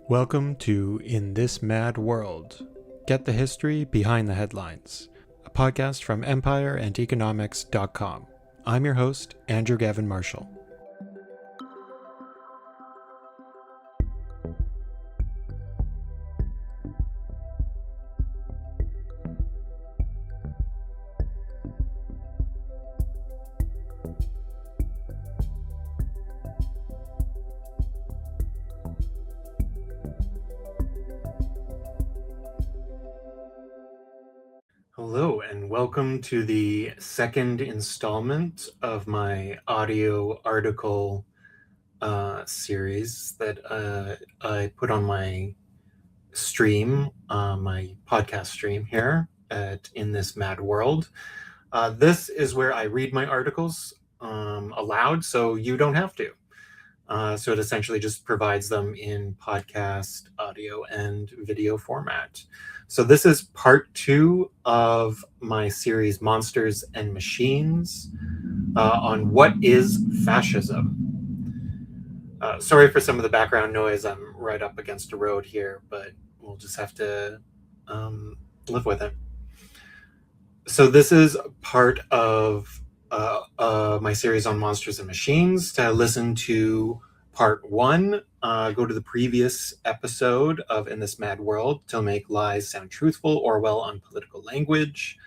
Welcome to In This Mad World. Get the history behind the headlines, a podcast from empireandeconomics.com. I'm your host, Andrew Gavin Marshall. Hello, and welcome to the second installment of my audio article series that I put on my stream, my podcast stream here at In This Mad World. This is where I read my articles aloud, so you don't have to. So it essentially just provides them in podcast, audio, and video format. So this is part 2 of my series Monsters and Machines on what is fascism. Sorry for some of the background noise. I'm right up against a road here, but we'll just have to live with it. So this is part of my series on Monsters and Machines. To listen to part 1, go to the previous episode of In This Mad World to make lies sound truthful, Orwell on political language.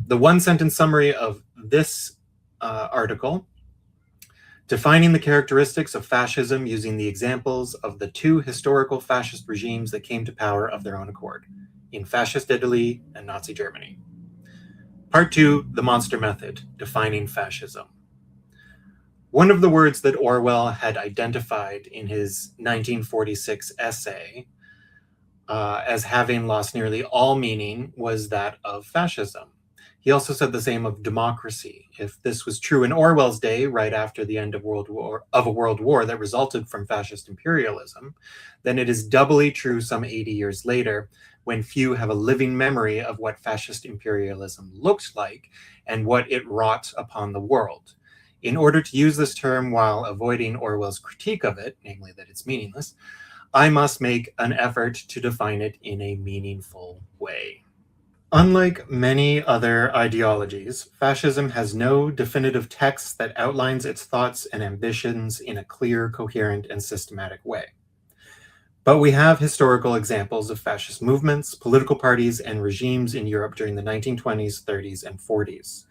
The one-sentence summary of this article: defining the characteristics of fascism using the examples of the 2 historical fascist regimes that came to power of their own accord, in Fascist Italy and Nazi Germany. Part 2, the monster method, defining fascism. One of the words that Orwell had identified in his 1946 essay as having lost nearly all meaning was that of fascism. He also said the same of democracy. If this was true in Orwell's day, right after the end of a world war that resulted from fascist imperialism, then it is doubly true some 80 years later, when few have a living memory of what fascist imperialism looked like and what it wrought upon the world. In order to use this term while avoiding Orwell's critique of it, namely that it's meaningless, I must make an effort to define it in a meaningful way. Unlike many other ideologies, fascism has no definitive text that outlines its thoughts and ambitions in a clear, coherent, and systematic way. But we have historical examples of fascist movements, political parties, and regimes in Europe during the 1920s, 30s, and 40s.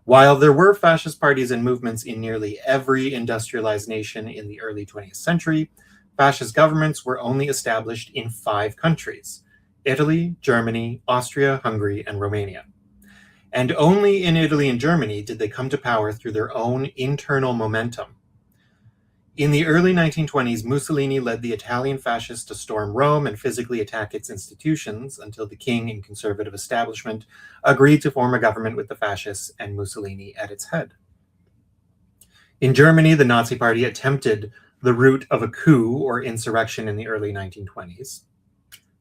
While there were fascist parties and movements in nearly every industrialized nation in the early 20th century, fascist governments were only established in 5 countries: Italy, Germany, Austria, Hungary, and Romania. And only in Italy and Germany did they come to power through their own internal momentum. In the early 1920s, Mussolini led the Italian fascists to storm Rome and physically attack its institutions until the king and conservative establishment agreed to form a government with the fascists and Mussolini at its head. In Germany, the Nazi Party attempted the route of a coup or insurrection in the early 1920s,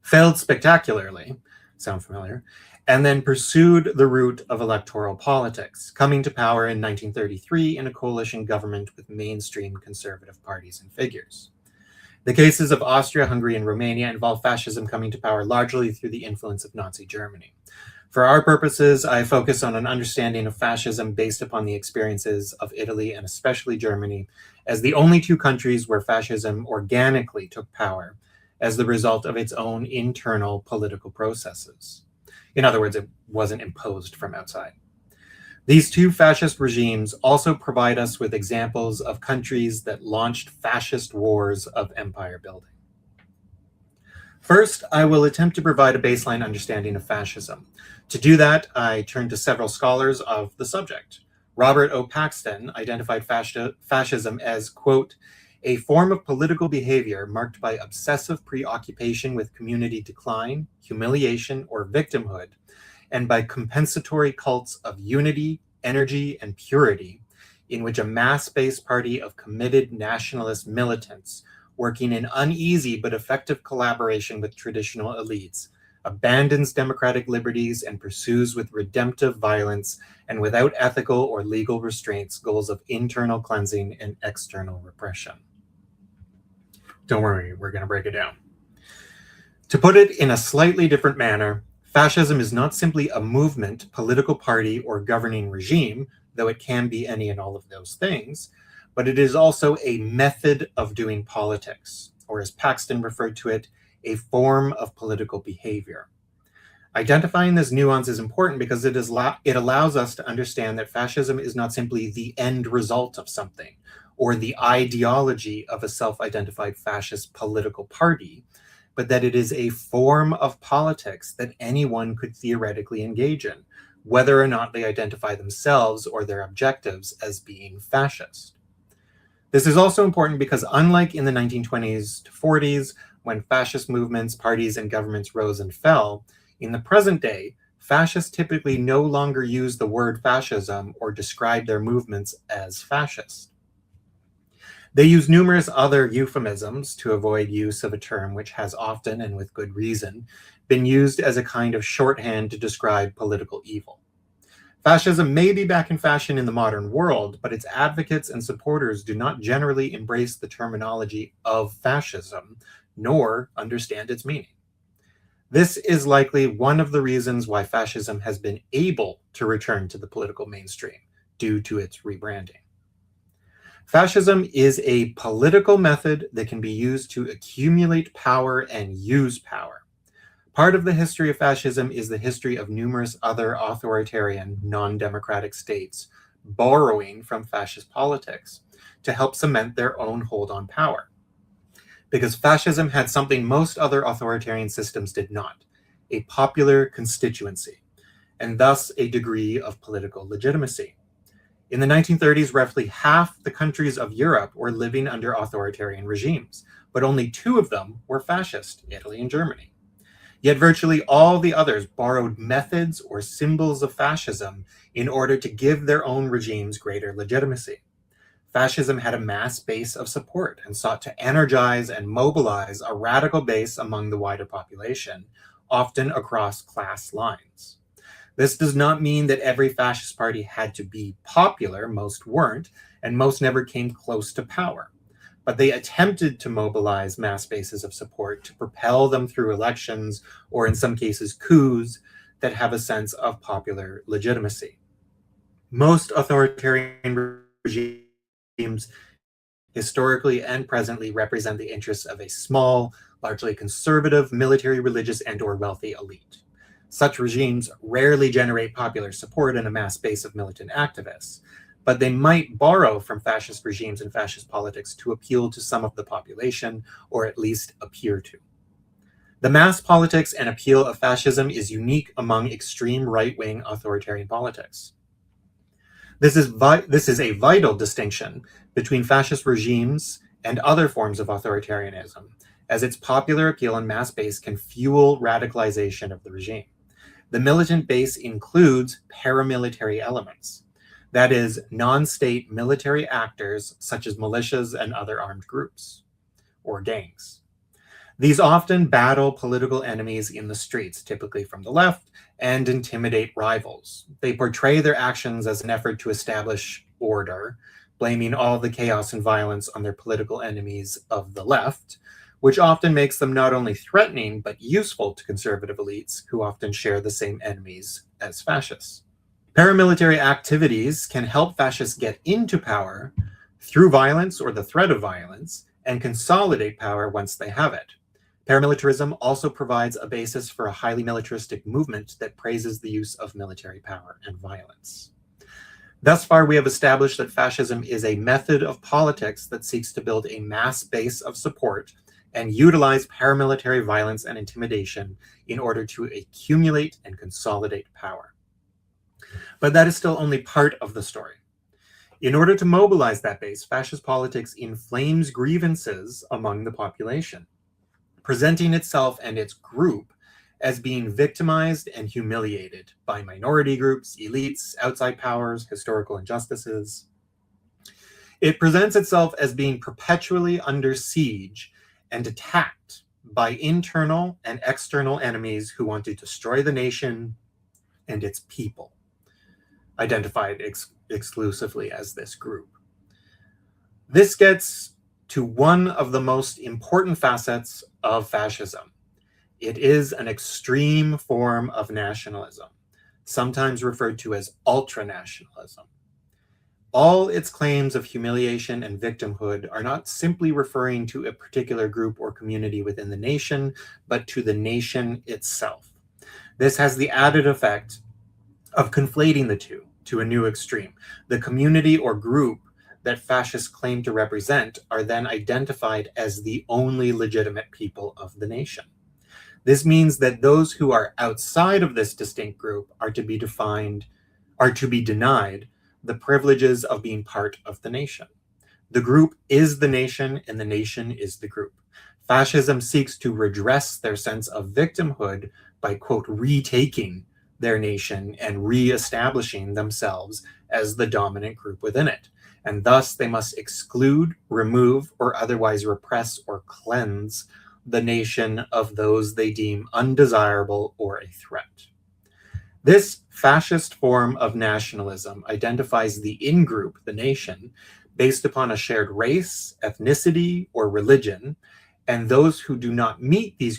failed spectacularly, sound familiar, and then pursued the route of electoral politics, coming to power in 1933 in a coalition government with mainstream conservative parties and figures. The cases of Austria, Hungary, and Romania involve fascism coming to power largely through the influence of Nazi Germany. For our purposes, I focus on an understanding of fascism based upon the experiences of Italy and especially Germany as the only 2 countries where fascism organically took power as the result of its own internal political processes. In other words, it wasn't imposed from outside. These 2 fascist regimes also provide us with examples of countries that launched fascist wars of empire building. First, I will attempt to provide a baseline understanding of fascism. To do that, I turn to several scholars of the subject. Robert O. Paxton identified fascism as, quote, a form of political behavior marked by obsessive preoccupation with community decline, humiliation, or victimhood, and by compensatory cults of unity, energy, and purity, in which a mass-based party of committed nationalist militants working in uneasy but effective collaboration with traditional elites abandons democratic liberties and pursues with redemptive violence and without ethical or legal restraints goals of internal cleansing and external repression. Don't worry, we're going to break it down. To put it in a slightly different manner, fascism is not simply a movement, political party, or governing regime, though it can be any and all of those things, but it is also a method of doing politics, or as Paxton referred to it, a form of political behavior. Identifying this nuance is important because it allows us to understand that fascism is not simply the end result of something or the ideology of a self-identified fascist political party, but that it is a form of politics that anyone could theoretically engage in, whether or not they identify themselves or their objectives as being fascist. This is also important because unlike in the 1920s to 40s, when fascist movements, parties, and governments rose and fell, in the present day, fascists typically no longer use the word fascism or describe their movements as fascist. They use numerous other euphemisms to avoid use of a term which has often, and with good reason, been used as a kind of shorthand to describe political evil. Fascism may be back in fashion in the modern world, but its advocates and supporters do not generally embrace the terminology of fascism, nor understand its meaning. This is likely one of the reasons why fascism has been able to return to the political mainstream, due to its rebranding. Fascism is a political method that can be used to accumulate power and use power. Part of the history of fascism is the history of numerous other authoritarian, non-democratic states borrowing from fascist politics to help cement their own hold on power. Because fascism had something most other authoritarian systems did not, a popular constituency, and thus a degree of political legitimacy. In the 1930s, roughly half the countries of Europe were living under authoritarian regimes, but only two of them were fascist, Italy and Germany. Yet virtually all the others borrowed methods or symbols of fascism in order to give their own regimes greater legitimacy. Fascism had a mass base of support and sought to energize and mobilize a radical base among the wider population, often across class lines. This does not mean that every fascist party had to be popular. Most weren't, and most never came close to power. But they attempted to mobilize mass bases of support to propel them through elections, or in some cases, coups that have a sense of popular legitimacy. Most authoritarian regimes, historically and presently, represent the interests of a small, largely conservative, military, religious, and/or wealthy elite. Such regimes rarely generate popular support and a mass base of militant activists, but they might borrow from fascist regimes and fascist politics to appeal to some of the population, or at least appear to. The mass politics and appeal of fascism is unique among extreme right-wing authoritarian politics. This is a vital distinction between fascist regimes and other forms of authoritarianism, as its popular appeal and mass base can fuel radicalization of the regime. The militant base includes paramilitary elements, that is, non-state military actors such as militias and other armed groups or gangs. These often battle political enemies in the streets, typically from the left, and intimidate rivals. They portray their actions as an effort to establish order, blaming all the chaos and violence on their political enemies of the left, which often makes them not only threatening, but useful to conservative elites who often share the same enemies as fascists. Paramilitary activities can help fascists get into power through violence or the threat of violence and consolidate power once they have it. Paramilitarism also provides a basis for a highly militaristic movement that praises the use of military power and violence. Thus far, we have established that fascism is a method of politics that seeks to build a mass base of support and utilize paramilitary violence and intimidation in order to accumulate and consolidate power. But that is still only part of the story. In order to mobilize that base, fascist politics inflames grievances among the population, presenting itself and its group as being victimized and humiliated by minority groups, elites, outside powers, historical injustices. It presents itself as being perpetually under siege and attacked by internal and external enemies who want to destroy the nation and its people, identified exclusively as this group. This gets to one of the most important facets of fascism, It is an extreme form of nationalism, sometimes referred to as ultranationalism. All its claims of humiliation and victimhood are not simply referring to a particular group or community within the nation, but to the nation itself. This has the added effect of conflating the two to a new extreme. The community or group that fascists claim to represent are then identified as the only legitimate people of the nation. This means that those who are outside of this distinct group are to be denied the privileges of being part of the nation. The group is the nation, and the nation is the group. Fascism seeks to redress their sense of victimhood by, quote, retaking their nation and re-establishing themselves as the dominant group within it. And thus they must exclude, remove, or otherwise repress or cleanse the nation of those they deem undesirable or a threat. This fascist form of nationalism identifies the in-group, the nation, based upon a shared race, ethnicity, or religion, and those who do not meet these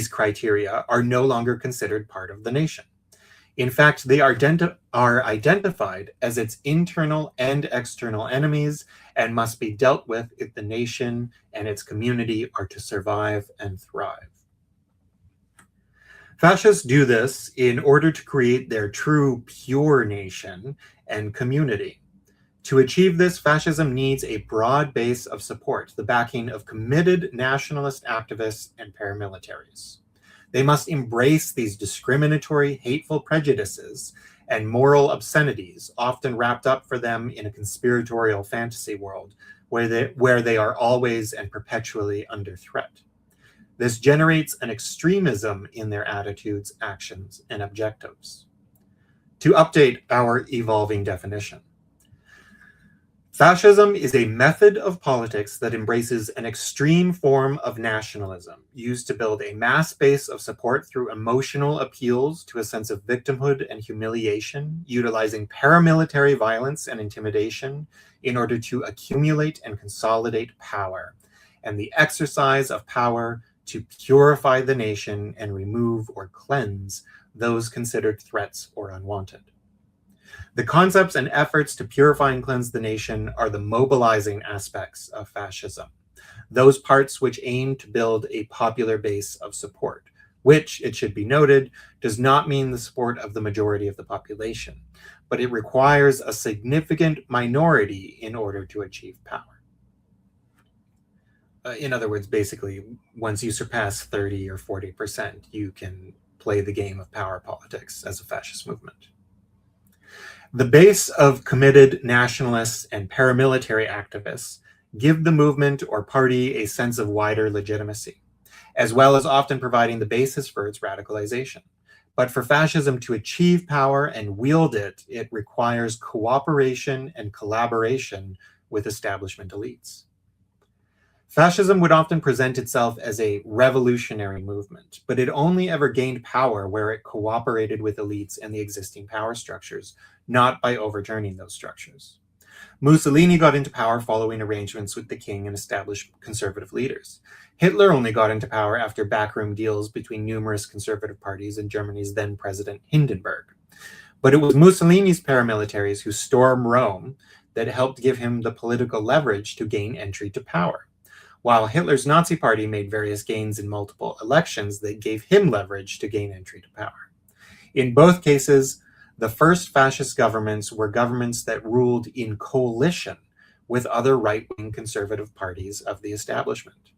criteria are no longer considered part of the nation. In fact, they are identified as its internal and external enemies and must be dealt with if the nation and its community are to survive and thrive. Fascists do this in order to create their true, pure nation and community. To achieve this, fascism needs a broad base of support, the backing of committed nationalist activists and paramilitaries. They must embrace these discriminatory, hateful prejudices and moral obscenities, often wrapped up for them in a conspiratorial fantasy world where they are always and perpetually under threat. This generates an extremism in their attitudes, actions, and objectives. To update our evolving definition, fascism is a method of politics that embraces an extreme form of nationalism used to build a mass base of support through emotional appeals to a sense of victimhood and humiliation, utilizing paramilitary violence and intimidation in order to accumulate and consolidate power, and the exercise of power to purify the nation and remove or cleanse those considered threats or unwanted. The concepts and efforts to purify and cleanse the nation are the mobilizing aspects of fascism, those parts which aim to build a popular base of support, which, it should be noted, does not mean the support of the majority of the population, but it requires a significant minority in order to achieve power. In other words, basically, once you surpass 30 or 40%, you can play the game of power politics as a fascist movement. The base of committed nationalists and paramilitary activists give the movement or party a sense of wider legitimacy, as well as often providing the basis for its radicalization. But for fascism to achieve power and wield it, it requires cooperation and collaboration with establishment elites. Fascism would often present itself as a revolutionary movement, but it only ever gained power where it cooperated with elites and the existing power structures, not by overturning those structures. Mussolini got into power following arrangements with the king and established conservative leaders. Hitler only got into power after backroom deals between numerous conservative parties and Germany's then president Hindenburg. But it was Mussolini's paramilitaries who stormed Rome that helped give him the political leverage to gain entry to power. While Hitler's Nazi party made various gains in multiple elections that gave him leverage to gain entry to power. In both cases, the first fascist governments were governments that ruled in coalition with other right-wing conservative parties of the establishment.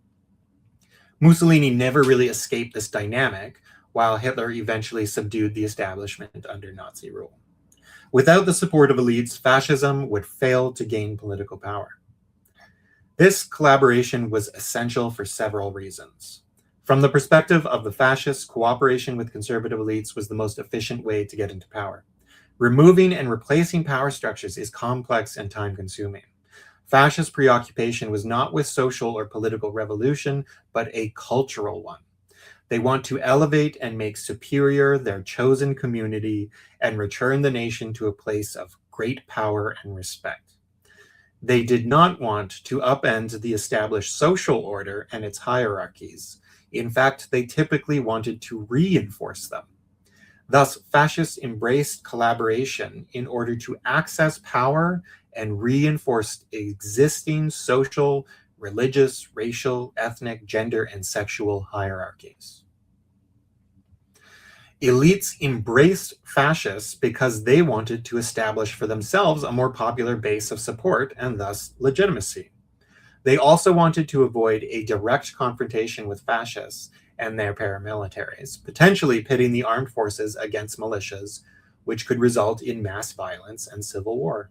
Mussolini never really escaped this dynamic, while Hitler eventually subdued the establishment under Nazi rule. Without the support of elites, fascism would fail to gain political power. This collaboration was essential for several reasons. From the perspective of the fascists, cooperation with conservative elites was the most efficient way to get into power. Removing and replacing power structures is complex and time-consuming. Fascist preoccupation was not with social or political revolution, but a cultural one. They want to elevate and make superior their chosen community and return the nation to a place of great power and respect. They did not want to upend the established social order and its hierarchies. In fact, they typically wanted to reinforce them. Thus, fascists embraced collaboration in order to access power and reinforce existing social, religious, racial, ethnic, gender, and sexual hierarchies. Elites embraced fascists because they wanted to establish for themselves a more popular base of support and thus legitimacy. They also wanted to avoid a direct confrontation with fascists and their paramilitaries, potentially pitting the armed forces against militias, which could result in mass violence and civil war.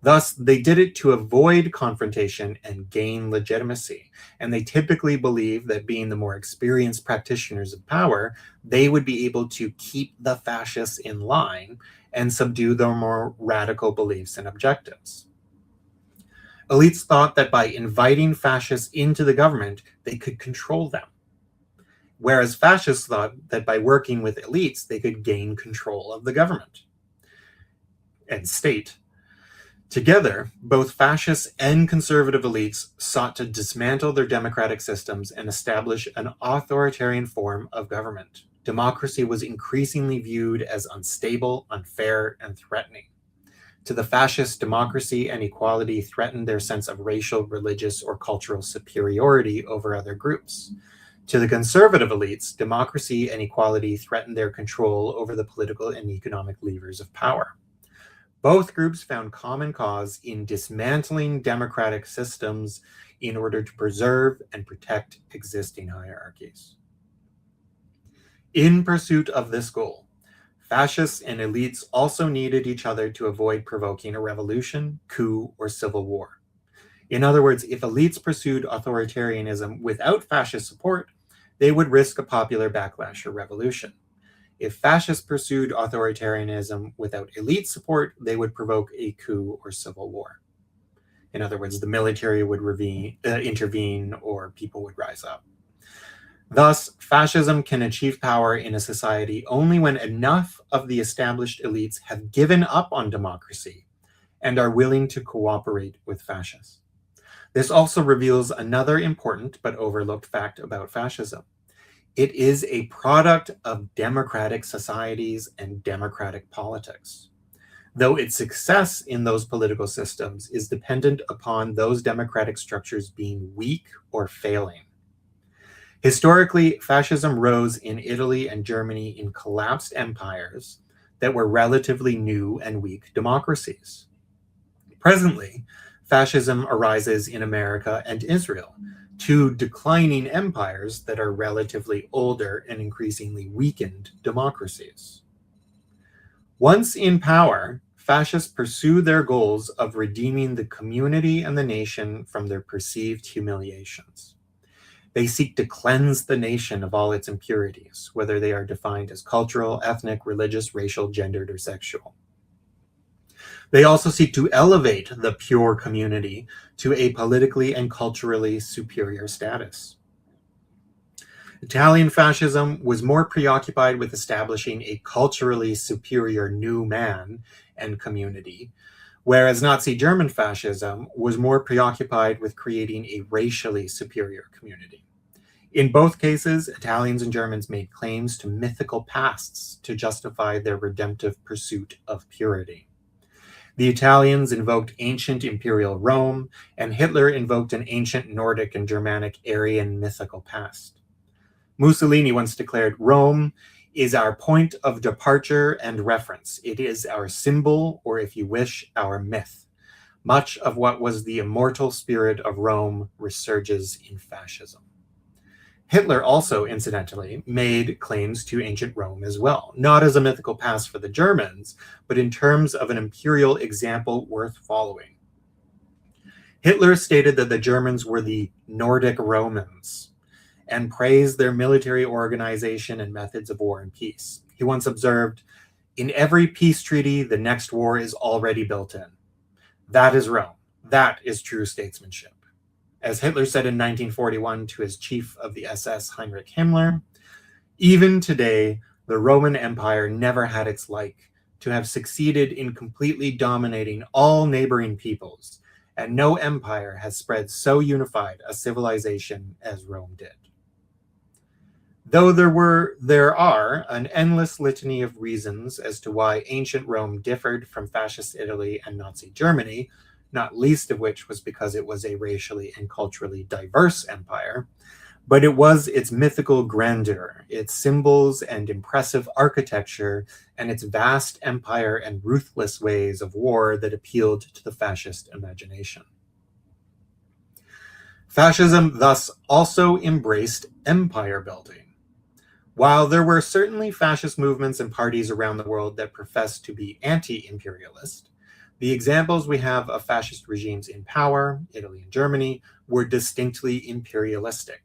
Thus, they did it to avoid confrontation and gain legitimacy. And they typically believed that being the more experienced practitioners of power, they would be able to keep the fascists in line and subdue their more radical beliefs and objectives. Elites thought that by inviting fascists into the government, they could control them. Whereas fascists thought that by working with elites, they could gain control of the government and state. Together, both fascist and conservative elites sought to dismantle their democratic systems and establish an authoritarian form of government. Democracy was increasingly viewed as unstable, unfair, and threatening. To the fascists, democracy and equality threatened their sense of racial, religious, or cultural superiority over other groups. To the conservative elites, democracy and equality threatened their control over the political and economic levers of power. Both groups found common cause in dismantling democratic systems in order to preserve and protect existing hierarchies. In pursuit of this goal, fascists and elites also needed each other to avoid provoking a revolution, coup, or civil war. In other words, if elites pursued authoritarianism without fascist support, they would risk a popular backlash or revolution. If fascists pursued authoritarianism without elite support, they would provoke a coup or civil war. In other words, the military would intervene or people would rise up. Thus, fascism can achieve power in a society only when enough of the established elites have given up on democracy and are willing to cooperate with fascists. This also reveals another important but overlooked fact about fascism. It is a product of democratic societies and democratic politics, though its success in those political systems is dependent upon those democratic structures being weak or failing. Historically, fascism rose in Italy and Germany in collapsed empires that were relatively new and weak democracies. Presently, fascism arises in America and Israel, two declining empires that are relatively older and increasingly weakened democracies. Once in power, fascists pursue their goals of redeeming the community and the nation from their perceived humiliations. They seek to cleanse the nation of all its impurities, whether they are defined as cultural, ethnic, religious, racial, gendered, or sexual. They also seek to elevate the pure community to a politically and culturally superior status. Italian fascism was more preoccupied with establishing a culturally superior new man and community, whereas Nazi German fascism was more preoccupied with creating a racially superior community. In both cases, Italians and Germans made claims to mythical pasts to justify their redemptive pursuit of purity. The Italians invoked ancient imperial Rome, and Hitler invoked an ancient Nordic and Germanic Aryan mythical past. Mussolini once declared, "Rome is our point of departure and reference. It is our symbol, or if you wish, our myth. Much of what was the immortal spirit of Rome resurges in fascism." Hitler also, incidentally, made claims to ancient Rome as well, not as a mythical past for the Germans, but in terms of an imperial example worth following. Hitler stated that the Germans were the Nordic Romans and praised their military organization and methods of war and peace. He once observed, "In every peace treaty, the next war is already built in. That is Rome. That is true statesmanship." As Hitler said in 1941 to his chief of the SS, Heinrich Himmler, "Even today, the Roman Empire never had its like, to have succeeded in completely dominating all neighboring peoples, and no empire has spread so unified a civilization as Rome did." Though there are an endless litany of reasons as to why ancient Rome differed from fascist Italy and Nazi Germany, not least of which was because it was a racially and culturally diverse empire, but it was its mythical grandeur, its symbols and impressive architecture, and its vast empire and ruthless ways of war that appealed to the fascist imagination. Fascism thus also embraced empire building. While there were certainly fascist movements and parties around the world that professed to be anti-imperialist, the examples we have of fascist regimes in power, Italy and Germany, were distinctly imperialistic.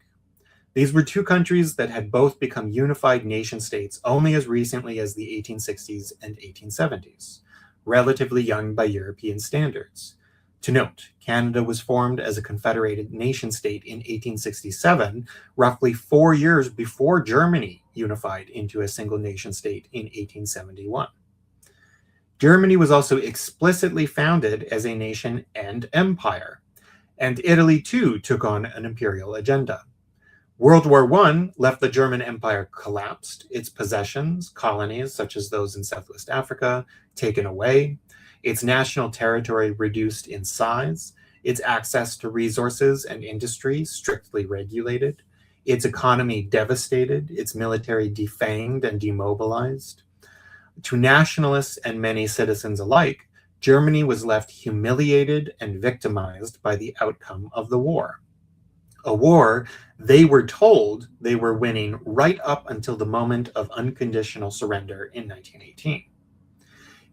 These were two countries that had both become unified nation states only as recently as the 1860s and 1870s, relatively young by European standards. To note, Canada was formed as a confederated nation state in 1867, roughly 4 years before Germany unified into a single nation state in 1871. Germany was also explicitly founded as a nation and empire, and Italy too took on an imperial agenda. World War I left the German Empire collapsed, its possessions, colonies such as those in Southwest Africa, taken away, its national territory reduced in size, its access to resources and industry strictly regulated, its economy devastated, its military defanged and demobilized. To nationalists and many citizens alike, Germany was left humiliated and victimized by the outcome of the war. A war they were told they were winning right up until the moment of unconditional surrender in 1918.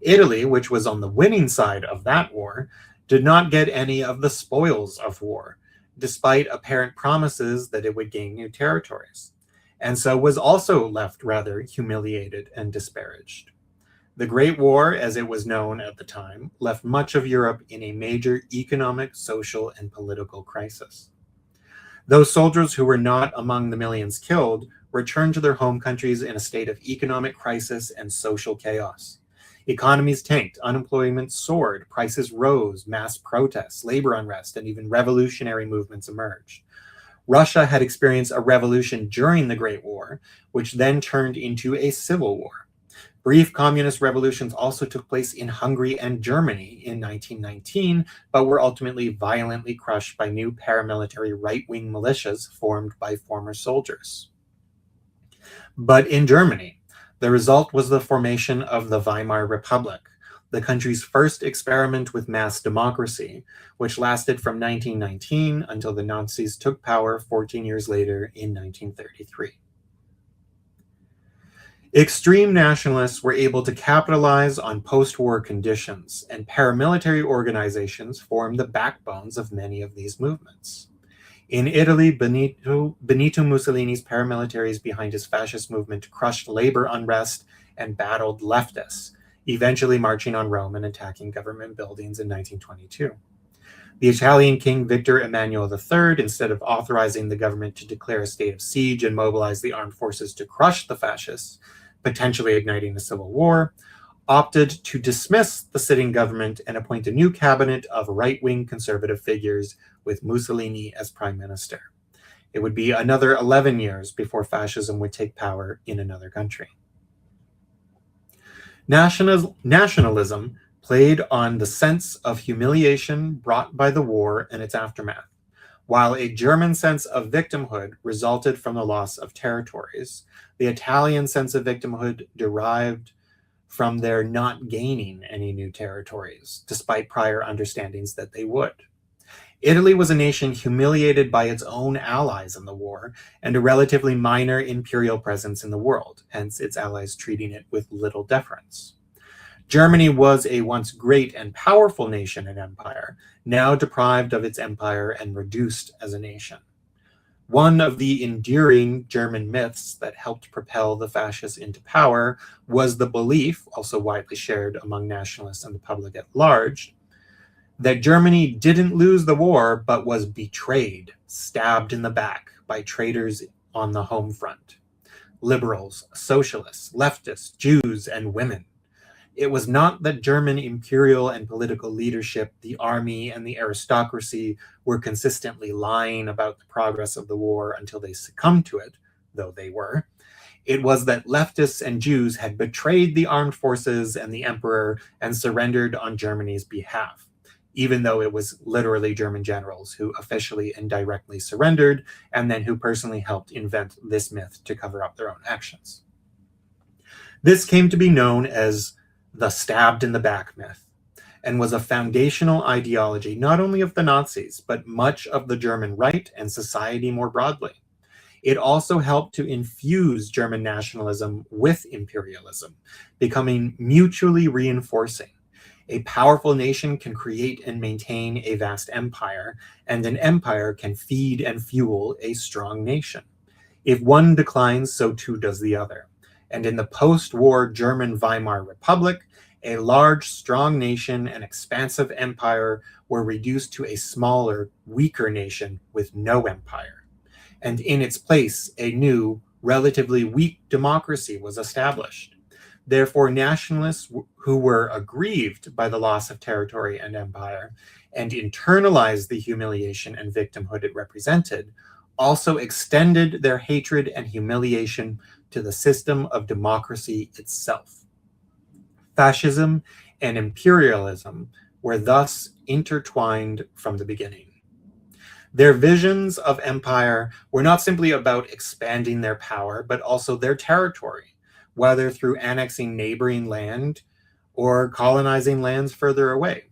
Italy, which was on the winning side of that war, did not get any of the spoils of war, despite apparent promises that it would gain new territories, and so was also left rather humiliated and disparaged. The Great War, as it was known at the time, left much of Europe in a major economic, social, and political crisis. Those soldiers who were not among the millions killed returned to their home countries in a state of economic crisis and social chaos. Economies tanked, unemployment soared, prices rose, mass protests, labor unrest, and even revolutionary movements emerged. Russia had experienced a revolution during the Great War, which then turned into a civil war. Brief communist revolutions also took place in Hungary and Germany in 1919, but were ultimately violently crushed by new paramilitary right-wing militias formed by former soldiers. But in Germany, the result was the formation of the Weimar Republic, the country's first experiment with mass democracy, which lasted from 1919 until the Nazis took power 14 years later in 1933. Extreme nationalists were able to capitalize on post-war conditions, and paramilitary organizations formed the backbones of many of these movements. In Italy, Benito Mussolini's paramilitaries behind his fascist movement crushed labor unrest and battled leftists, eventually marching on Rome and attacking government buildings in 1922. The Italian King Victor Emmanuel III, instead of authorizing the government to declare a state of siege and mobilize the armed forces to crush the fascists, potentially igniting a civil war, opted to dismiss the sitting government and appoint a new cabinet of right-wing conservative figures with Mussolini as prime minister. It would be another 11 years before fascism would take power in another country. Nationalism played on the sense of humiliation brought by the war and its aftermath, while a German sense of victimhood resulted from the loss of territories. The Italian sense of victimhood derived from their not gaining any new territories, despite prior understandings that they would. Italy was a nation humiliated by its own allies in the war and a relatively minor imperial presence in the world, hence its allies treating it with little deference. Germany was a once great and powerful nation and empire, now deprived of its empire and reduced as a nation. One of the enduring German myths that helped propel the fascists into power was the belief, also widely shared among nationalists and the public at large, that Germany didn't lose the war but was betrayed, stabbed in the back by traitors on the home front. Liberals, socialists, leftists, Jews, and women. It was not that German imperial and political leadership, the army, and the aristocracy were consistently lying about the progress of the war until they succumbed to it, though they were. It was that leftists and Jews had betrayed the armed forces and the emperor and surrendered on Germany's behalf, even though it was literally German generals who officially and directly surrendered, and then who personally helped invent this myth to cover up their own actions. This came to be known as the stabbed in the back myth, and was a foundational ideology not only of the Nazis, but much of the German right and society more broadly. It also helped to infuse German nationalism with imperialism, becoming mutually reinforcing. A powerful nation can create and maintain a vast empire, and an empire can feed and fuel a strong nation. If one declines, so too does the other. And in the post-war German Weimar Republic, a large, strong nation and expansive empire were reduced to a smaller, weaker nation with no empire. And in its place, a new, relatively weak democracy was established. Therefore, nationalists who were aggrieved by the loss of territory and empire and internalized the humiliation and victimhood it represented also extended their hatred and humiliation to the system of democracy itself. Fascism and imperialism were thus intertwined from the beginning. Their visions of empire were not simply about expanding their power, but also their territory, whether through annexing neighboring land or colonizing lands further away.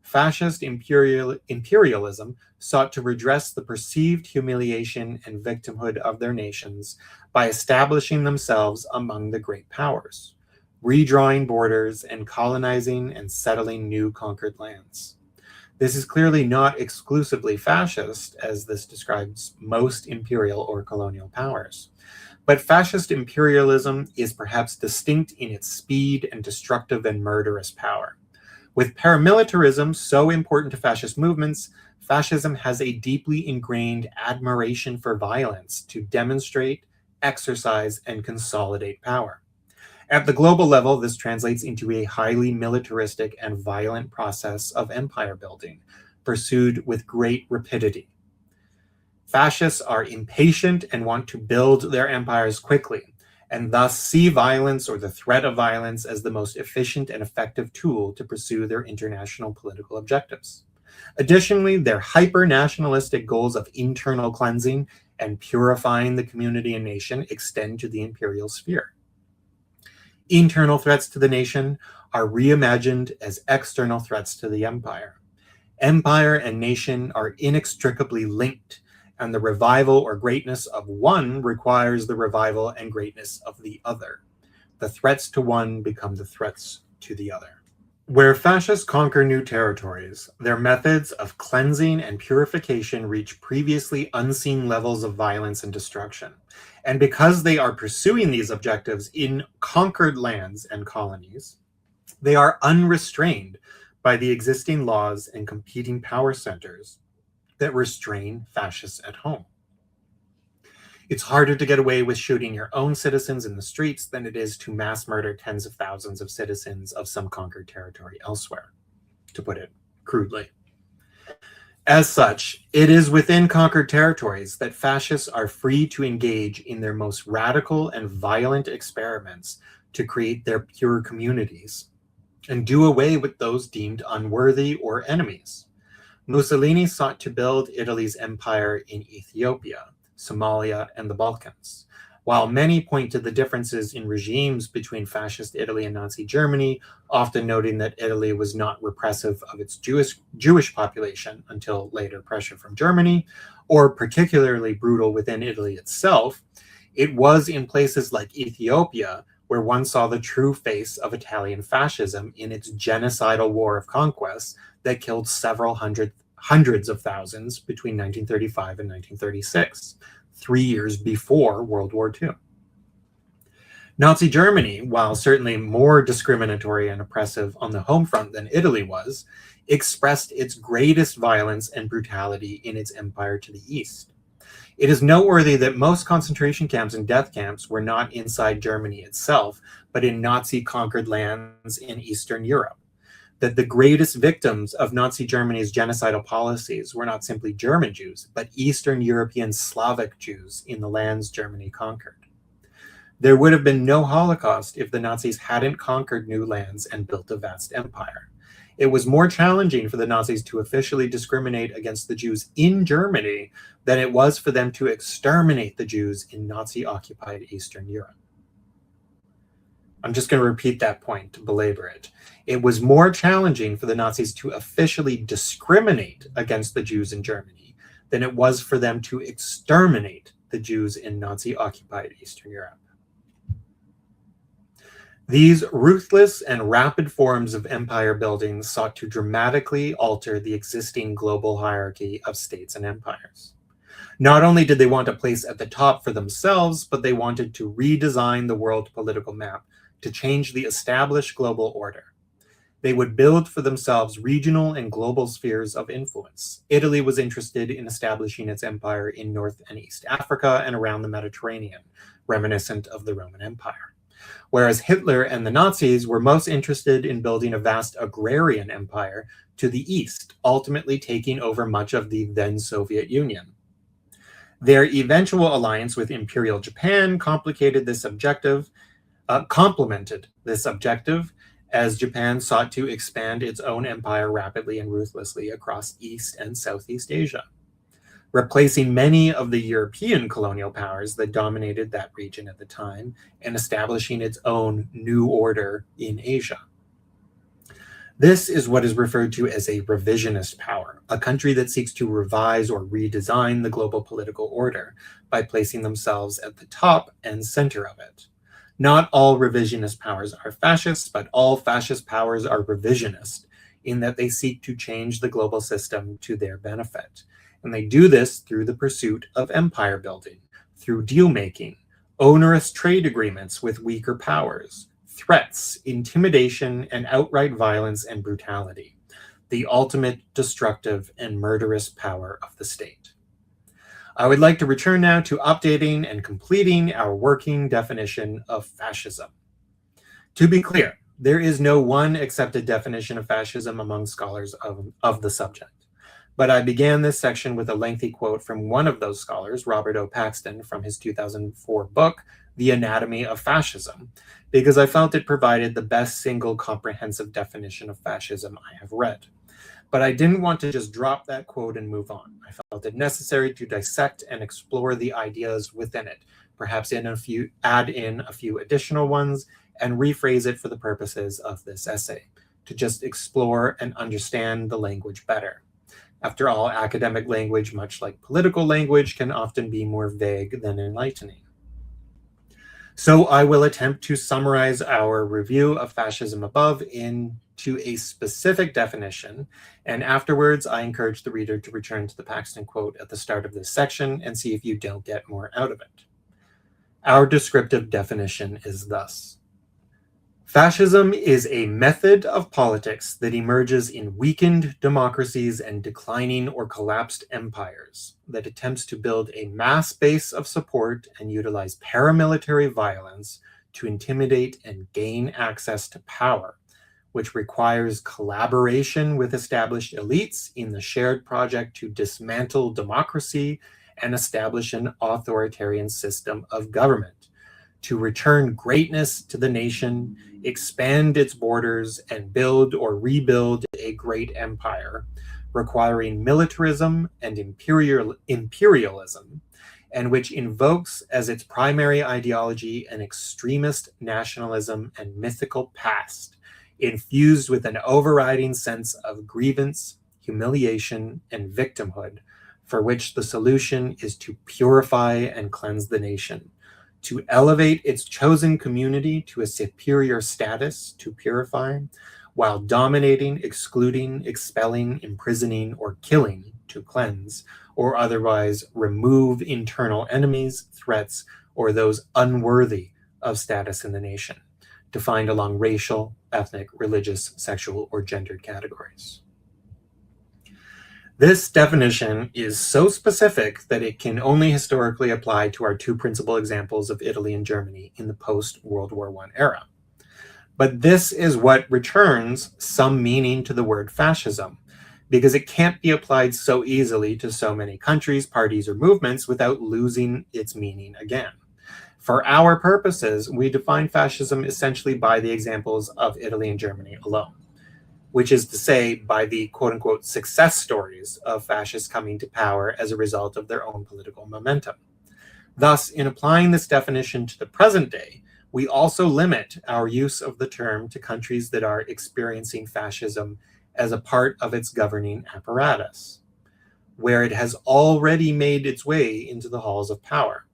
Fascist imperialism sought to redress the perceived humiliation and victimhood of their nations by establishing themselves among the great powers, redrawing borders and colonizing and settling new conquered lands. This is clearly not exclusively fascist, as this describes most imperial or colonial powers. But fascist imperialism is perhaps distinct in its speed and destructive and murderous power. With paramilitarism so important to fascist movements, fascism has a deeply ingrained admiration for violence to demonstrate, exercise, and consolidate power. At the global level, this translates into a highly militaristic and violent process of empire building, pursued with great rapidity. Fascists are impatient and want to build their empires quickly, and thus see violence or the threat of violence as the most efficient and effective tool to pursue their international political objectives. Additionally, their hyper-nationalistic goals of internal cleansing and purifying the community and nation extend to the imperial sphere. Internal threats to the nation are reimagined as external threats to the empire. Empire and nation are inextricably linked, and the revival or greatness of one requires the revival and greatness of the other. The threats to one become the threats to the other. Where fascists conquer new territories, their methods of cleansing and purification reach previously unseen levels of violence and destruction. And because they are pursuing these objectives in conquered lands and colonies, they are unrestrained by the existing laws and competing power centers that restrain fascists at home. It's harder to get away with shooting your own citizens in the streets than it is to mass murder tens of thousands of citizens of some conquered territory elsewhere, to put it crudely. As such, it is within conquered territories that fascists are free to engage in their most radical and violent experiments to create their pure communities and do away with those deemed unworthy or enemies. Mussolini sought to build Italy's empire in Ethiopia, Somalia, and the Balkans. While many point to the differences in regimes between fascist Italy and Nazi Germany, often noting that Italy was not repressive of its Jewish population until later pressure from Germany, or particularly brutal within Italy itself, it was in places like Ethiopia where one saw the true face of Italian fascism in its genocidal war of conquest that killed several hundreds of thousands between 1935 and 1936, 3 years before World War II. Nazi Germany, while certainly more discriminatory and oppressive on the home front than Italy was, expressed its greatest violence and brutality in its empire to the east. It is noteworthy that most concentration camps and death camps were not inside Germany itself, but in Nazi-conquered lands in Eastern Europe. that the greatest victims of Nazi Germany's genocidal policies were not simply German Jews, but Eastern European Slavic Jews in the lands Germany conquered. There would have been no Holocaust if the Nazis hadn't conquered new lands and built a vast empire. It was more challenging for the Nazis to officially discriminate against the Jews in Germany than it was for them to exterminate the Jews in Nazi-occupied Eastern Europe. I'm just going to repeat that point to belabor it. It was more challenging for the Nazis to officially discriminate against the Jews in Germany than it was for them to exterminate the Jews in Nazi-occupied Eastern Europe. These ruthless and rapid forms of empire building sought to dramatically alter the existing global hierarchy of states and empires. Not only did they want a place at the top for themselves, but they wanted to redesign the world political map to change the established global order. They would build for themselves regional and global spheres of influence. Italy was interested in establishing its empire in North and East Africa and around the Mediterranean, reminiscent of the Roman Empire. Whereas Hitler and the Nazis were most interested in building a vast agrarian empire to the east, ultimately taking over much of the then Soviet Union. Their eventual alliance with Imperial Japan complemented this objective, as Japan sought to expand its own empire rapidly and ruthlessly across East and Southeast Asia, replacing many of the European colonial powers that dominated that region at the time and establishing its own new order in Asia. This is what is referred to as a revisionist power, a country that seeks to revise or redesign the global political order by placing themselves at the top and center of it. Not all revisionist powers are fascist, but all fascist powers are revisionist in that they seek to change the global system to their benefit. And they do this through the pursuit of empire building, through deal-making, onerous trade agreements with weaker powers, threats, intimidation, and outright violence and brutality, the ultimate destructive and murderous power of the state. I would like to return now to updating and completing our working definition of fascism. To be clear, there is no one accepted definition of fascism among scholars of the subject. But I began this section with a lengthy quote from one of those scholars, Robert O. Paxton, from his 2004 book, The Anatomy of Fascism, because I felt it provided the best single comprehensive definition of fascism I have read. But I didn't want to just drop that quote and move on. I felt it necessary to dissect and explore the ideas within it, perhaps add in a few additional ones, and rephrase it for the purposes of this essay, to just explore and understand the language better. After all, academic language, much like political language, can often be more vague than enlightening. So I will attempt to summarize our review of fascism above into a specific definition, and afterwards I encourage the reader to return to the Paxton quote at the start of this section and see if you don't get more out of it. Our descriptive definition is thus. Fascism is a method of politics that emerges in weakened democracies and declining or collapsed empires, that attempts to build a mass base of support and utilize paramilitary violence to intimidate and gain access to power, which requires collaboration with established elites in the shared project to dismantle democracy and establish an authoritarian system of government, to return greatness to the nation, expand its borders, and build or rebuild a great empire, requiring militarism and imperialism, and which invokes as its primary ideology an extremist nationalism and mythical past, infused with an overriding sense of grievance, humiliation, and victimhood, for which the solution is to purify and cleanse the nation, to elevate its chosen community to a superior status to purify, while dominating, excluding, expelling, imprisoning, or killing to cleanse, or otherwise remove internal enemies, threats, or those unworthy of status in the nation, defined along racial, ethnic, religious, sexual, or gendered categories. This definition is so specific that it can only historically apply to our two principal examples of Italy and Germany in the post-World War I era. But this is what returns some meaning to the word fascism, because it can't be applied so easily to so many countries, parties, or movements without losing its meaning again. For our purposes, we define fascism essentially by the examples of Italy and Germany alone, which is to say, by the quote unquote success stories of fascists coming to power as a result of their own political momentum. Thus, in applying this definition to the present day, we also limit our use of the term to countries that are experiencing fascism as a part of its governing apparatus, where it has already made its way into the halls of power,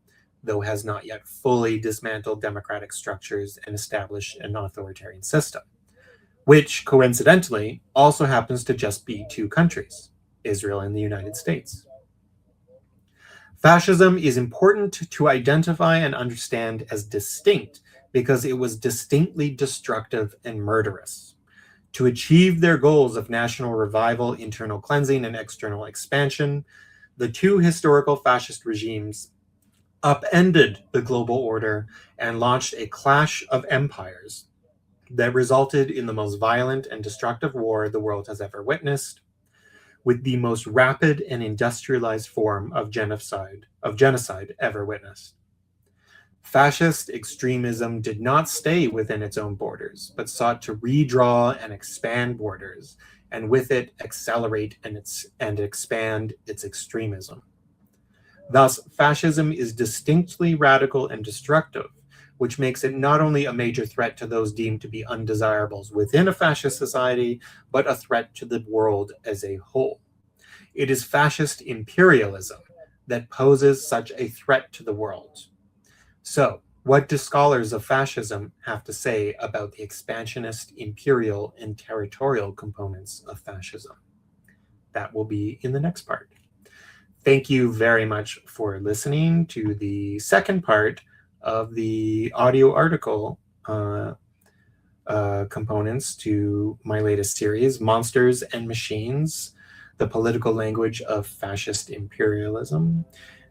though has not yet fully dismantled democratic structures and established an authoritarian system, which coincidentally also happens to just be two countries, Israel and the United States. Fascism is important to identify and understand as distinct because it was distinctly destructive and murderous. To achieve their goals of national revival, internal cleansing, and external expansion, the two historical fascist regimes upended the global order and launched a clash of empires that resulted in the most violent and destructive war the world has ever witnessed, with the most rapid and industrialized form of genocide ever witnessed. Fascist extremism did not stay within its own borders, but sought to redraw and expand borders, and with it accelerate and expand its extremism. Thus, fascism is distinctly radical and destructive, which makes it not only a major threat to those deemed to be undesirables within a fascist society, but a threat to the world as a whole. It is fascist imperialism that poses such a threat to the world. So, what do scholars of fascism have to say about the expansionist, imperial, and territorial components of fascism? That will be in the next part. Thank you very much for listening to the second part of the audio article components to my latest series, Monsters and Machines, the Political Language of Fascist Imperialism.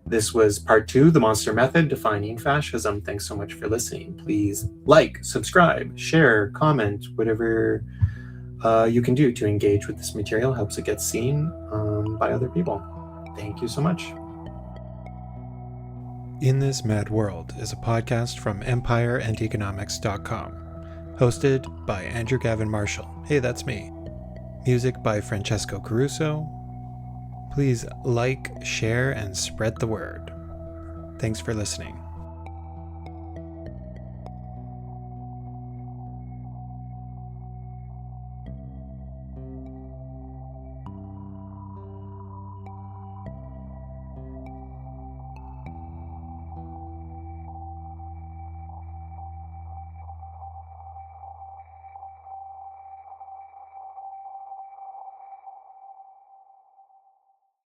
This was part 2, The Monster Method, Defining Fascism. Thanks so much for listening. Please like, subscribe, share, comment, whatever you can do to engage with this material. Helps it get seen by other people. Thank you so much. In This Mad World is a podcast from empireandeconomics.com, hosted by Andrew Gavin Marshall. Hey, that's me. Music by Francesco Caruso. Please like, share, and spread the word. Thanks for listening.